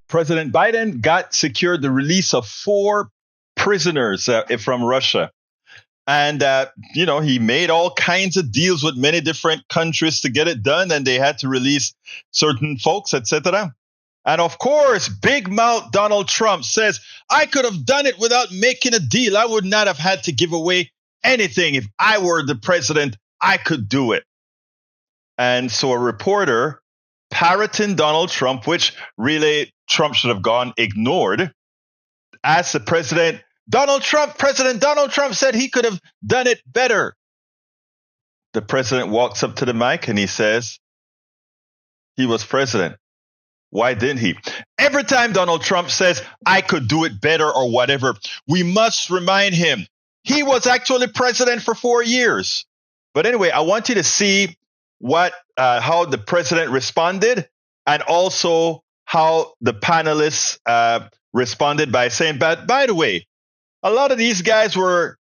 President Biden secured the release of 4 prisoners from Russia. And, he made all kinds of deals with many different countries to get it done, and they had to release certain folks, etc. And of course, big mouth Donald Trump says, I could have done it without making a deal. I would not have had to give away anything. If I were the president, I could do it. And so a reporter parroting Donald Trump, which really Trump should have gone ignored, asked the president, President Donald Trump said he could have done it better. The president walks up to the mic and he says, he was president. Why didn't he? Every time Donald Trump says, I could do it better or whatever, we must remind him he was actually president for 4 years. But anyway, I want you to see how the president responded, and also how the panelists responded by saying, by the way, a lot of these guys were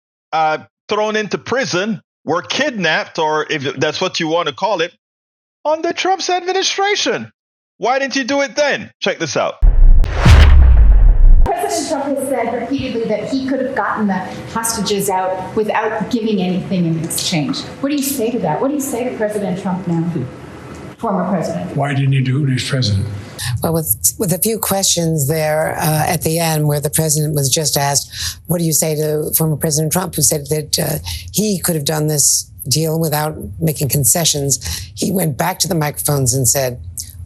thrown into prison, were kidnapped, or if that's what you want to call it, under Trump's administration. Why didn't you do it then? Check this out. President Trump has said repeatedly that he could have gotten the hostages out without giving anything in exchange. What do you say to that? What do you say to President Trump now, former president? Why didn't he do it when he was president? Well, with a few questions there at the end where the president was just asked, what do you say to former President Trump, who said that he could have done this deal without making concessions? He went back to the microphones and said,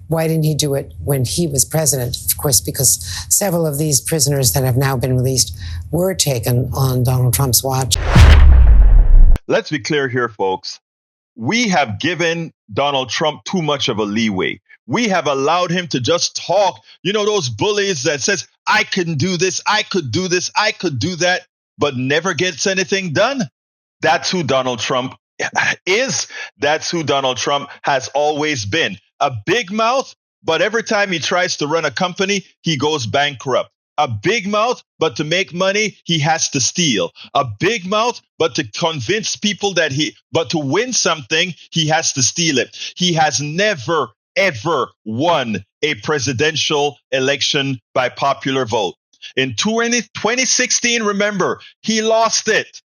why didn't he do it when he was president? Of course, because several of these prisoners that have now been released were taken on Donald Trump's watch. Let's be clear here, folks. We have given Donald Trump too much of a leeway. We have allowed him to just talk. You know, those bullies that says, I can do this, I could do this, I could do that, but never gets anything done. That's who Donald Trump is. That's who Donald Trump has always been. A big mouth, but every time he tries to run a company, he goes bankrupt. A big mouth, but to make money, he has to steal. A big mouth, but to convince people but to win something, he has to steal it. He has never, ever won a presidential election by popular vote. In 2016, remember, he lost it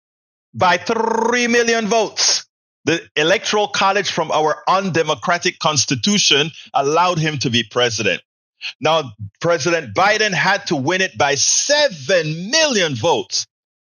by 3 million votes. The Electoral College from our undemocratic constitution allowed him to be president. Now, President Biden had to win it by 7 million votes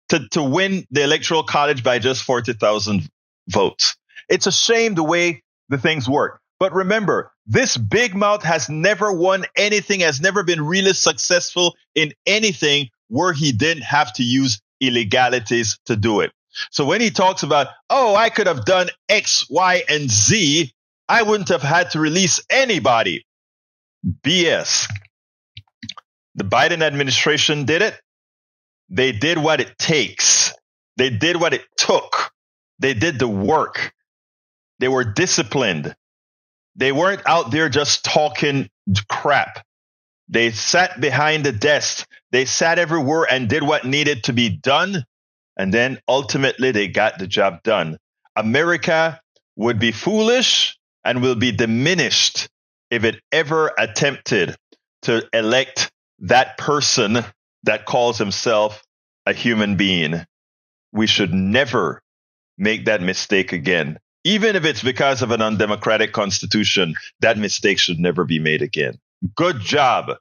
to win the Electoral College by just 40,000 votes. It's a shame the way the things work. But remember, this big mouth has never won anything, has never been really successful in anything where he didn't have to use illegalities to do it. So when he talks about, I could have done X, Y, and Z, I wouldn't have had to release anybody. BS. The Biden administration did it. They did what it takes. They did what it took. They did the work. They were disciplined. They weren't out there just talking crap. They sat behind the desk. They sat everywhere and did what needed to be done. And then ultimately they got the job done. America would be foolish and will be diminished if it ever attempted to elect that person that calls himself a human being. We should never make that mistake again. Even if it's because of an undemocratic constitution, that mistake should never be made again. Good job,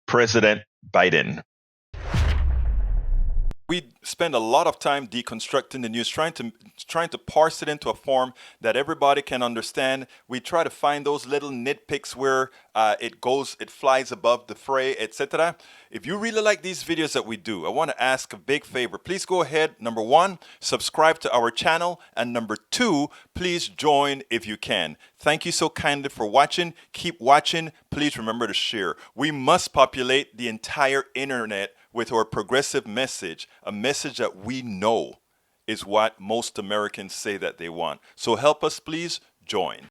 President Biden. We spend a lot of time deconstructing the news, trying to parse it into a form that everybody can understand. We try to find those little nitpicks where it flies above the fray, etc. If you really like these videos that we do, I want to ask a big favor. Please go ahead. Number 1, subscribe to our channel. And number 2, please join if you can. Thank you so kindly for watching. Keep watching. Please remember to share. We must populate the entire internet with our progressive message, a message that we know is what most Americans say that they want. So help us, please join.